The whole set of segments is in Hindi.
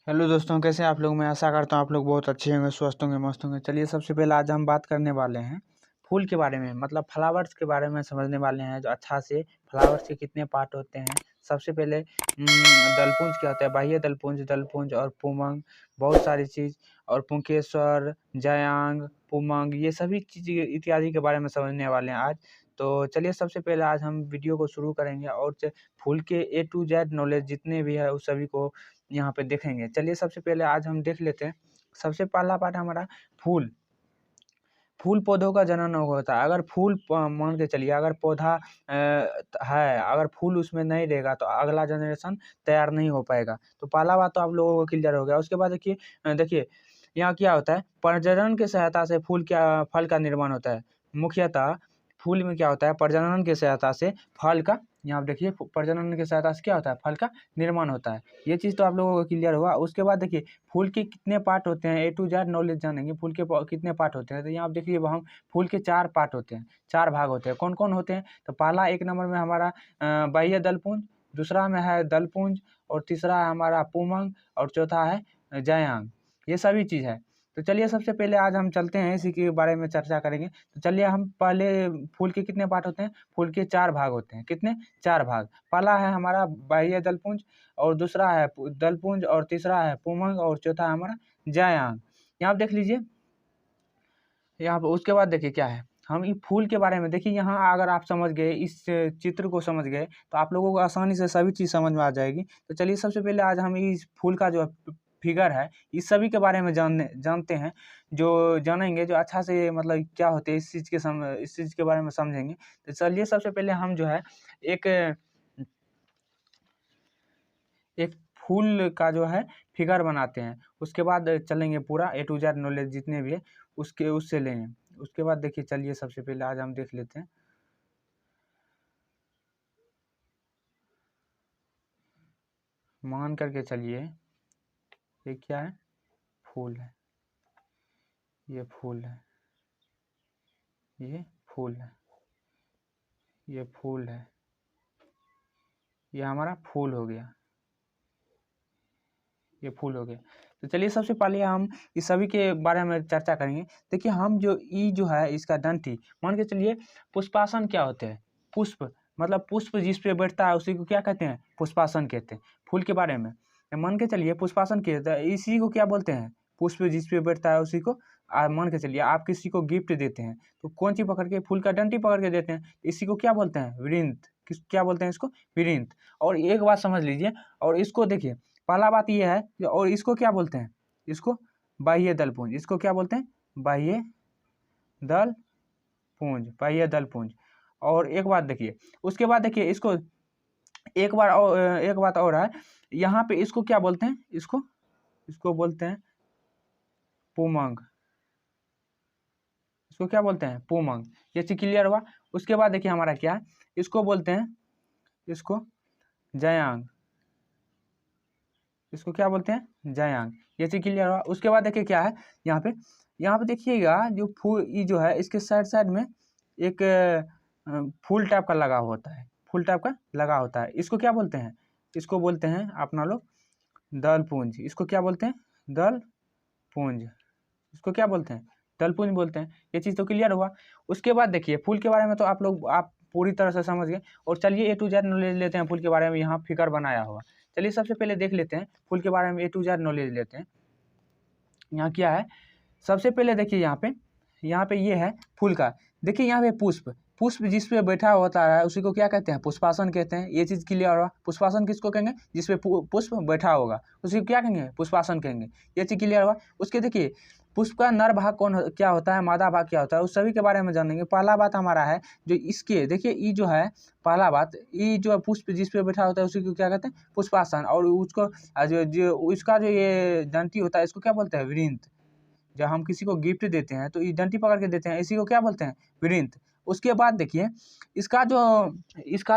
हेलो दोस्तों, कैसे हैं आप लोग। मैं आशा करता हूँ आप लोग बहुत अच्छे होंगे, स्वस्थ होंगे, मस्त होंगे। चलिए, सबसे पहले आज हम बात करने वाले हैं फूल के बारे में, मतलब फ्लावर्स के बारे में समझने वाले हैं। जो अच्छा से फ्लावर्स के कितने पार्ट होते हैं। सबसे पहले दलपुंज क्या होता है, बाह्य दलपुंज, दलपुंज और पुमंग, बहुत सारी चीज़, और पुंकेसर, जयांग, पुमंग, ये सभी चीज़ इत्यादि के बारे में समझने वाले हैं आज। तो चलिए, सबसे पहले आज हम वीडियो को शुरू करेंगे और फूल के A to Z नॉलेज जितने भी है उस सभी को यहाँ पे देखेंगे। चलिए, सबसे पहले आज हम देख लेते हैं। सबसे पहला पार्ट हमारा फूल। फूल पौधों का जनन होता है। अगर फूल मान के चलिए, अगर पौधा है, अगर फूल उसमें नहीं रहेगा तो अगला जनरेशन तैयार नहीं हो पाएगा। तो पहला बात तो आप लोगों को क्लियर हो गया। उसके बाद देखिए यहाँ क्या होता है, प्रजनन की सहायता से फल का निर्माण होता है। मुख्यतः फूल में क्या होता है, प्रजनन की सहायता से फल का, यहाँ देखिए प्रजनन की सहायता से क्या होता है, फल का निर्माण होता है। ये चीज़ तो आप लोगों को क्लियर हुआ। उसके बाद देखिए फूल के कितने पार्ट होते हैं, A to Z नॉलेज जानेंगे। फूल के कितने पार्ट होते हैं, तो यहाँ आप देखिए हम फूल के 4 पार्ट होते हैं, 4 भाग होते हैं। कौन कौन होते हैं, तो पहला 1 नंबर में हमारा बाह्य दलपुंज, दूसरा में है दलपुंज, और तीसरा है हमारा पुमंग, और चौथा है जयांग। ये सभी चीज़ है। तो चलिए, सबसे पहले आज हम चलते हैं, इसी के बारे में चर्चा करेंगे। तो चलिए, हम पहले फूल के कितने पार्ट होते हैं, फूल के 4 भाग होते हैं। कितने, 4 भाग। पहला है हमारा बाह्य दलपुंज, और दूसरा है दलपुंज, और तीसरा है पुमंग, और चौथा है हमारा जयांग। यहाँ आप देख लीजिए, यहाँ पर उसके बाद देखिए क्या है, हम ये फूल के बारे में देखिए। यहाँ अगर आप समझ गए, इस चित्र को समझ गए, तो आप लोगों को आसानी से सभी चीज़ समझ में आ जाएगी। तो चलिए, सबसे पहले आज हम इस फूल का जो फिगर है, इस सभी के बारे में जानते हैं। जो जानेंगे, जो अच्छा से मतलब क्या होते हैं इस चीज़ के बारे में समझेंगे। तो चलिए, सबसे पहले हम जो है एक एक फूल का जो है फिगर बनाते हैं। उसके बाद चलेंगे पूरा A to Z नॉलेज जितने भी है उससे लेंगे। उसके बाद देखिए, चलिए सबसे पहले आज हम देख लेते हैं। मान करके चलिए, ये क्या है, फूल है, ये फूल है, ये फूल है, ये फूल है, ये हमारा फूल हो गया, ये फूल हो गया। तो चलिए, सबसे पहले हम इस सभी के बारे में चर्चा करेंगे। देखिए, हम जो है इसका डंठी, मान के चलिए पुष्पासन क्या होते हैं, पुष्प, मतलब पुष्प जिस पे बैठता है उसी को क्या कहते हैं, पुष्पासन कहते हैं। फूल के बारे में मान के चलिए पुष्पासन कहते हैं, इसी को क्या बोलते हैं, पुष्प जिस पे बैठता है उसी को। मान के चलिए आप किसी को गिफ्ट देते हैं, तो कौन चीज पकड़ के, फूल का डंठी पकड़ के देते हैं, इसी को क्या बोलते हैं, विरिंत। क्या बोलते हैं इसको, विरिंत। और एक बात समझ लीजिए, और इसको देखिए, पहला बात ये है और इसको क्या बोलते हैं, इसको बाह्य दलपुंज। इसको क्या बोलते हैं, बाह्य दलपुंज, बाह्य दलपुंज। और एक बात देखिए, उसके बाद देखिए इसको एक बात और है, यहाँ पे इसको क्या बोलते हैं, इसको बोलते हैं पुमंग। इसको क्या बोलते हैं, पुमंग। ये चीज क्लियर हुआ। उसके बाद देखिए हमारा क्या है, इसको बोलते हैं, इसको जयांग। इसको क्या बोलते हैं, जयांग। ये चीज क्लियर हुआ। उसके बाद देखिए क्या है, यहाँ पे देखिएगा, जो फूल ये जो है इसके साइड साइड में एक फूल टाइप का लगा होता है, फूल टाइप का लगा होता है। इसको क्या बोलते हैं, इसको बोलते हैं अपना लोग दलपुंज। इसको क्या बोलते हैं, दलपुंज। इसको क्या बोलते हैं, दलपुंज बोलते हैं। ये चीज़ तो क्लियर हुआ। उसके बाद देखिए, फूल के बारे में तो आप पूरी तरह से समझ गए। और चलिए A to Z नॉलेज लेते हैं फूल के बारे में, यहाँ फिगर बनाया हुआ। चलिए, सबसे पहले देख लेते हैं फूल के बारे में, A to Z नॉलेज लेते हैं। यहाँ क्या है, सबसे पहले देखिए यहाँ पे ये है फूल का। देखिए यहाँ पे पुष्प जिस पे बैठा होता है उसी को क्या कहते हैं, पुष्पासन कहते हैं। ये चीज़ क्लियर हुआ। पुष्पासन किसको कहेंगे, जिस पे पुष्प बैठा होगा उसी को क्या कहेंगे, पुष्पासन कहेंगे। ये चीज़ क्लियर हुआ। उसके देखिए, पुष्प का नर भाग क्या होता है, मादा भाग क्या होता है, उस सभी के बारे में जानेंगे। पहला बात हमारा है, जो इसके देखिए, ये जो है पहला बात, ये जो पुष्प जिस पे बैठा होता है उसी को क्या कहते हैं, पुष्पासन। और उसको जो इसका जो ये डंठी होता है इसको क्या बोलते हैं, विरिंत। जब हम किसी को गिफ्ट देते हैं तो ये डंठी पकड़ के देते हैं, इसी को क्या बोलते हैं, विरिंत। उसके बाद देखिए, इसका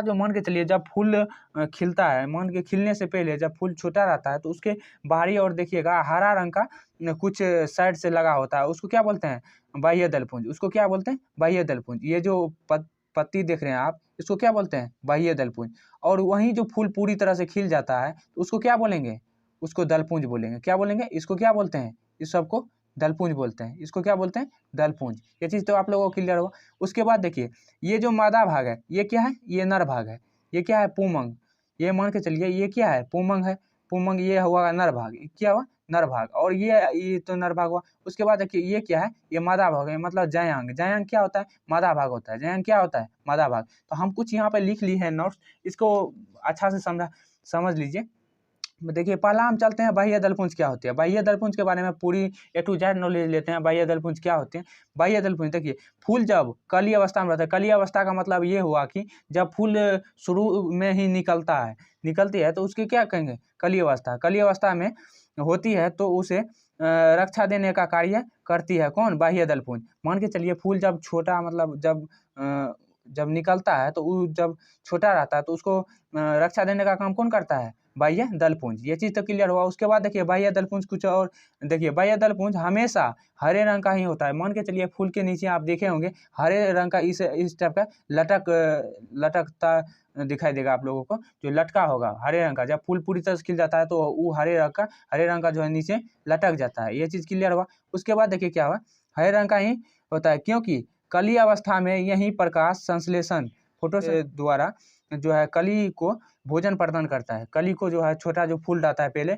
जो मान के चलिए, जब फूल खिलता है, मान के खिलने से पहले जब फूल छोटा रहता है तो उसके बाहरी और देखिएगा हरा रंग का कुछ साइड से लगा होता है, उसको क्या बोलते हैं, बाह्य दलपुंज। उसको क्या बोलते हैं, बाह्य दलपुंज। ये जो पत्ती देख रहे हैं आप, इसको क्या बोलते हैं, बाह्य दलपुंज। और वहीं जो फूल पूरी तरह से खिल जाता है तो उसको क्या बोलेंगे, उसको दलपुंज बोलेंगे। क्या बोलेंगे? इसको क्या बोलते हैं? इस सबको दलपुंज बोलते हैं। इसको क्या बोलते हैं? दलपुंज। ये चीज़ तो आप लोगों को क्लियर होगा। उसके बाद देखिए, ये जो मादा भाग है ये क्या है? ये नर भाग है। ये क्या है? पुमंग। ये मान के चलिए ये क्या है? पुमंग है। पुमंग ये हुआ नर भाग। क्या हुआ? नर भाग। और ये तो नर भाग हुआ। उसके बाद देखिए ये क्या है? ये मादा भाग है, मतलब जयांग। जयांग क्या होता है? मादा भाग होता है। जयांग क्या होता है? मादा भाग। तो हम कुछ यहाँ पे लिख ली है नोट्स, इसको अच्छा से समझ लीजिए। देखिए पहला हम चलते हैं बाह्य दलपुंज क्या होती है। बाह्य दलपुंज के बारे में पूरी A to Z नॉलेज लेते हैं। बाह्य दलपुंज क्या होते हैं? बाह्य दलपुंज देखिए, फूल जब कली अवस्था में रहता है, कली अवस्था का मतलब ये हुआ कि जब फूल शुरू में ही निकलती है तो उसकी क्या कहेंगे? कली अवस्था। कली अवस्था में होती है तो उसे रक्षा देने का कार्य करती है कौन? बाह्य दलपुंज। मान के चलिए फूल जब छोटा, मतलब जब निकलता है तो वो जब छोटा रहता है तो उसको रक्षा देने का काम कौन करता है? बाह्य दलपुंज। ये चीज़ तो क्लियर हुआ। उसके बाद देखिए बाह्य दलपुंज कुछ और देखिए, बाह्य दलपुंज हमेशा हरे रंग का ही होता है। मान के चलिए फूल के नीचे आप देखे होंगे हरे रंग का इस टाइप का लटकता दिखाई देगा आप लोगों को। जो लटका होगा हरे रंग का, जब फूल पूरी तरह से खिल जाता है तो वो हरे रंग का जो है नीचे लटक जाता है। ये चीज़ क्लियर हुआ। उसके बाद देखिए क्या हुआ, हरे रंग का ही होता है क्योंकि कली अवस्था में यही प्रकाश संश्लेषण फोटो से द्वारा जो है कली को भोजन प्रदान करता है। कली को जो है छोटा जो फूल रहता है पहले,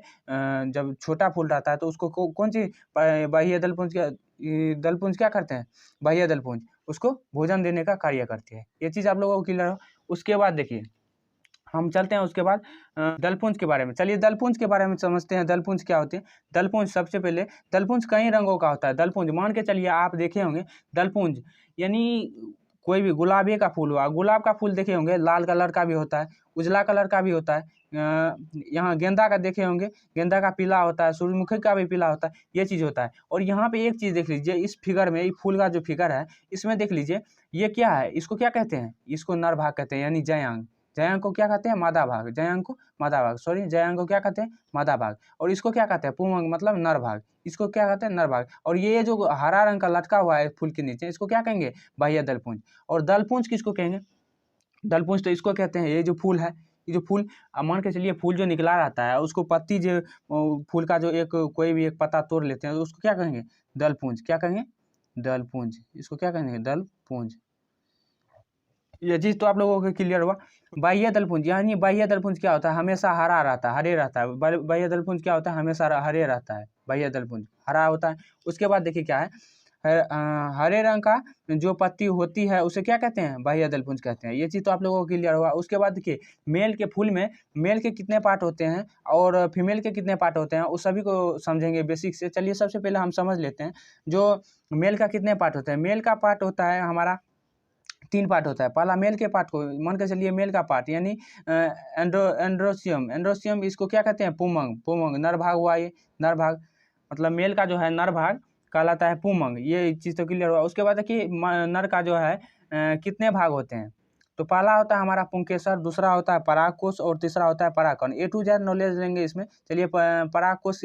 जब छोटा फूल रहता है तो उसको कौन सी बाह्य दलपुंज क्या करते हैं? बाह्य दलपुंज उसको भोजन देने का कार्य करती है। ये चीज़ आप लोगों को क्लियर हो। उसके बाद देखिए हम चलते हैं उसके बाद दलपुंज के बारे में। चलिए दलपुंज के बारे में समझते हैं। दलपुंज क्या होती है? दलपुंज सबसे पहले, दलपुंज कई रंगों का होता है। दलपुंज मान के चलिए आप देखे होंगे, दलपुंज यानी कोई भी गुलाबी का फूल हुआ, गुलाब का फूल देखे होंगे लाल कलर का भी होता है, उजला कलर का भी होता है। यहाँ गेंदा का देखे होंगे, गेंदा का पीला होता है, सूरजमुखी का भी पीला होता है। ये चीज़ होता है। और यहाँ पे एक चीज़ देख लीजिए, इस फिगर में, फूल का जो फिगर है इसमें देख लीजिए ये क्या है? इसको क्या कहते हैं? इसको नर भाग कहते हैं, यानी जयांग। जयांग को क्या कहते हैं? मादा भाग। जयांग को मादा भाग, सॉरी, जयांग को क्या कहते हैं? मादा भाग। और इसको क्या कहते हैं? पुंगंग, मतलब नर भाग। इसको क्या कहते हैं? नर भाग। और ये जो हरा रंग का लटका हुआ है फूल के नीचे, इसको क्या कहेंगे? बाह्य दलपुंज। और दलपुंज किसको कहेंगे? दलपुंज तो इसको कहते हैं, ये जो फूल है, ये जो फूल मान के चलिए फूल जो निकला रहता है उसको पत्ती जो फूल का जो कोई भी एक पत्ता तोड़ लेते हैं तो उसको क्या कहेंगे? दलपुंज। क्या कहेंगे? दलपुंज। इसको क्या कहेंगे? दलपुंज। ये चीज़ तो आप लोगों को क्लियर हुआ। बाह्य दलपुंज, यानी बाह्य दलपुंज क्या होता है? हमेशा हरा रहता है, हरे रहता है। बाह्य दलपुंज क्या होता है? हमेशा हरे रहता है। बाह्य दलपुंज हरा होता है। उसके बाद देखिए क्या है, हरे रंग का जो पत्ती होती है उसे क्या कहते हैं? बाह्य दलपुंज कहते हैं। ये चीज़ तो आप लोगों को क्लियर हुआ। उसके बाद देखिए मेल के फूल में मेल के कितने पार्ट होते हैं और फीमेल के कितने पार्ट होते हैं, उस सभी को समझेंगे बेसिक से। चलिए सबसे पहले हम समझ लेते हैं जो मेल का कितने पार्ट होते हैं। मेल का पार्ट होता है हमारा 3 पार्ट होता है। पहला मेल के पार्ट को मान के चलिए, मेल का पार्ट यानी एंड्रोसियम, इसको क्या कहते हैं? पुमंग। नर भाग हुआ ये, नर भाग, मतलब मेल का जो है नर भाग कहलाता है पुमंग। ये चीज़ तो क्लियर हुआ। उसके बाद देखिए नर का जो है कितने भाग होते हैं? तो पहला होता है हमारा पुंकेसर, दूसरा होता है परागकोश और तीसरा होता है परागकण। A to Z नॉलेज लेंगे इसमें। चलिए परागकोश,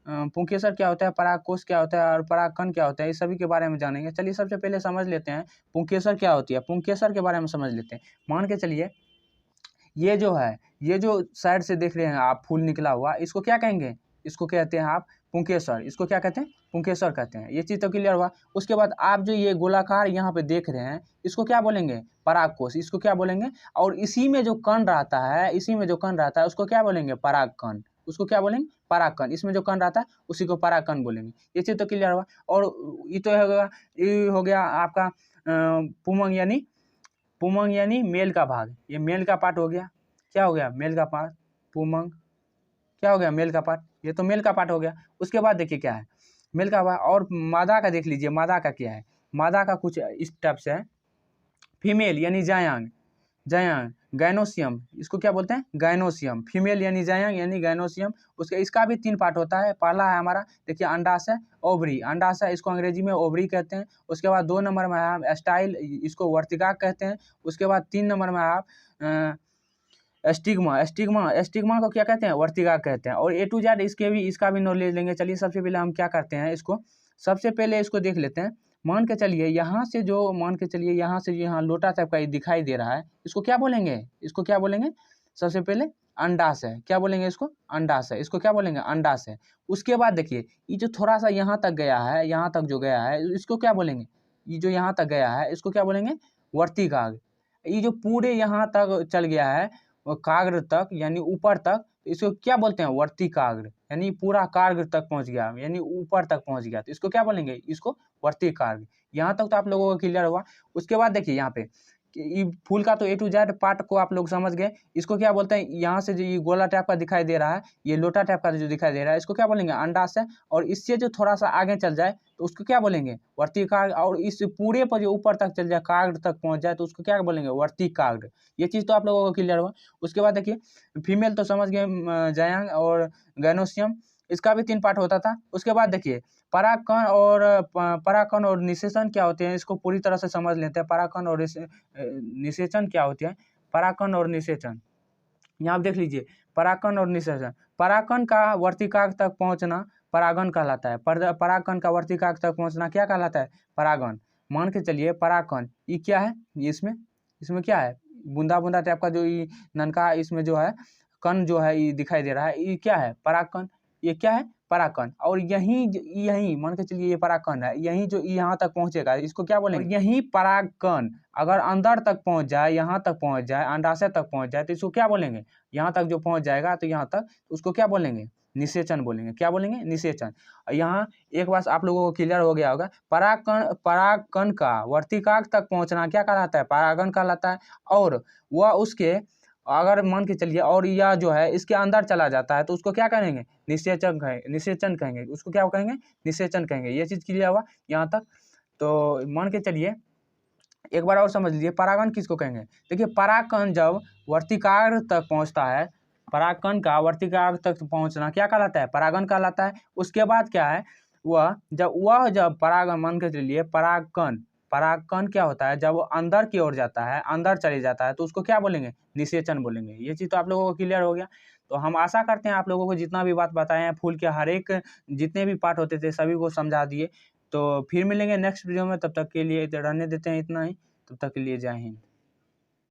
पुंकेसर क्या होता है, परागकोश क्या होता है और परागकण क्या होता है, इस सभी के बारे में जानेंगे। चलिए सबसे पहले समझ लेते हैं पुंकेसर क्या होती है। पुंकेसर के बारे में समझ लेते हैं। मान के चलिए ये जो है, ये जो साइड से देख रहे हैं आप फूल निकला हुआ, इसको क्या कहेंगे? इसको कहते हैं आप पुंकेसर। इसको क्या कहते हैं? पुंकेसर कहते हैं। ये चीज़ तो क्लियर हुआ। उसके बाद आप जो ये गोलाकार यहाँ पे देख रहे हैं इसको क्या बोलेंगे? परागकोश। इसको क्या बोलेंगे? और इसी में जो कण रहता है उसको क्या बोलेंगे? परागकण। उसको क्या बोलेंगे? परागकण। इसमें जो कण रहता है उसी को परागकण बोलेंगे। ये चीज़ तो क्लियर हुआ। और ये तो हो गया आपका पुमंग यानी मेल का भाग। ये मेल का पार्ट हो गया। क्या हो गया? मेल का पार्ट। पुमंग क्या हो गया? मेल का पार्ट। ये तो मेल का पार्ट हो गया। उसके बाद देखिए क्या है, मेल का पार्ट। और मादा का देख लीजिए, मादा का क्या है? मादा का कुछ इस टाइप से है। फीमेल यानी जायांग, गायनोसियम, इसको क्या बोलते हैं? गायनोसियम। फीमेल यानी जायांग यानी गायनोसियम। उसके इसका भी 3 पार्ट होता है। पहला है हमारा देखिए अंडाशय, ओवरी। अंडाशय इसको अंग्रेजी में ओवरी कहते हैं। उसके बाद 2 नंबर में आप स्टाइल, इसको वर्तिका कहते हैं। उसके बाद 3 नंबर में आप स्टिग्मा को क्या कहते हैं? वर्तिका कहते हैं। और A to Z इसका भी नॉलेज लेंगे। चलिए सबसे पहले हम क्या करते हैं, सबसे पहले इसको देख लेते हैं। मान के चलिए यहाँ से यहाँ लोटा टाइप का दिखाई दे रहा है, इसको क्या बोलेंगे? सबसे पहले अंडाशय, क्या बोलेंगे इसको? अंडाशय, इसको क्या बोलेंगे? अंडाशय। उसके बाद देखिए ये जो थोड़ा सा यहाँ तक गया है, यहाँ तक जो गया है इसको क्या बोलेंगे? ये जो यहाँ तक गया है इसको क्या बोलेंगे? वर्तिकाग्र। ये जो पूरे यहाँ तक चल गया है काग्र तक यानी ऊपर तक, इसको क्या बोलते हैं? वर्तिकाग्र, यानी पूरा काग्र तक पहुँच गया, यानी ऊपर तक पहुँच गया, तो इसको क्या बोलेंगे? इसको वर्तिकाग्र। यहाँ तक तो आप लोगों को क्लियर हुआ। उसके बाद देखिए यहाँ पे कि फूल का तो ए टू जेड पार्ट को आप लोग समझ गए। इसको क्या बोलते हैं? यहाँ से जो ये गोला टाइप का दिखाई दे रहा है, ये लोटा टाइप का जो दिखाई दे रहा है, इसको क्या बोलेंगे? अंडाशय। और इससे जो थोड़ा सा आगे चल जाए तो उसको क्या बोलेंगे? वर्तिकाग्र। और इस पूरे पर जो ऊपर तक चल जाए, काग्र तक पहुँच जाए, तो उसको क्या बोलेंगे? वर्तिकाग्र। ये चीज़ तो आप लोगों को क्लियर हुआ। उसके बाद देखिए फीमेल तो समझ गए, जायंग और गैनोसियम, इसका भी 3 पार्ट होता था। उसके बाद देखिए परागकण और निषेचन क्या होते हैं, इसको पूरी तरह से समझ लेते हैं। परागकण और निषेचन क्या होते हैं? परागकण और निषेचन, यहाँ आप देख लीजिए परागकण और निषेचन। परागकण का वर्तिकाग्र तक पहुँचना परागन कहलाता है। परागकण का वर्तिकाग्र तक पहुँचना क्या कहलाता है? परागन। मान के चलिए परागकण ये क्या है? ये इसमें क्या है? बूंदा बूंदा टाइप का जो ये ननका इसमें जो है कण जो है ये दिखाई दे रहा है, ये क्या है? परागकण। ये क्या है? परागकण। और यही मान के चलिए ये परागकण है, यही जो यहाँ तक पहुँचेगा इसको क्या बोलेंगे? यही परागकण अगर अंदर तक पहुँच जाए, यहाँ तक पहुँच जाए, अंडाशय तक पहुँच जाए, तो इसको क्या बोलेंगे? यहाँ तक जो पहुँच जाएगा तो यहाँ तक उसको क्या बोलेंगे? निषेचन बोलेंगे। क्या बोलेंगे? निषेचन। यहाँ एक बात आप लोगों को क्लियर हो गया होगा, परागकण का वर्तिकाग्र तक पहुँचना क्या कहलाता है? परागन कहलाता है। और वह उसके अगर मान के चलिए और यह जो है इसके अंदर चला जाता है तो उसको क्या कहेंगे? निषेचन कहेंगे। उसको क्या कहेंगे? निषेचन कहेंगे। ये चीज़ क्लियर हुआ यहाँ तक। तो मान के चलिए एक बार और समझ लीजिए परागन किसको कहेंगे। देखिए परागकण जब वर्तिकाग्र तक पहुँचता है, परागकण का वर्तिकाग्र तक पहुँचना क्या कहलाता है? परागन कहलाता है। उसके बाद क्या है? जब परागन मान के चलिए परागकण क्या होता है? जब वो अंदर की ओर जाता है, अंदर चले जाता है, तो उसको क्या बोलेंगे? निषेचन बोलेंगे। ये चीज़ तो आप लोगों को क्लियर हो गया। तो हम आशा करते हैं आप लोगों को जितना भी बात बताए हैं फूल के हर एक जितने भी पार्ट होते थे सभी को समझा दिए। तो फिर मिलेंगे नेक्स्ट वीडियो में, तब तक के लिए रहने देते हैं इतना ही। तब तक के लिए जय हिंद।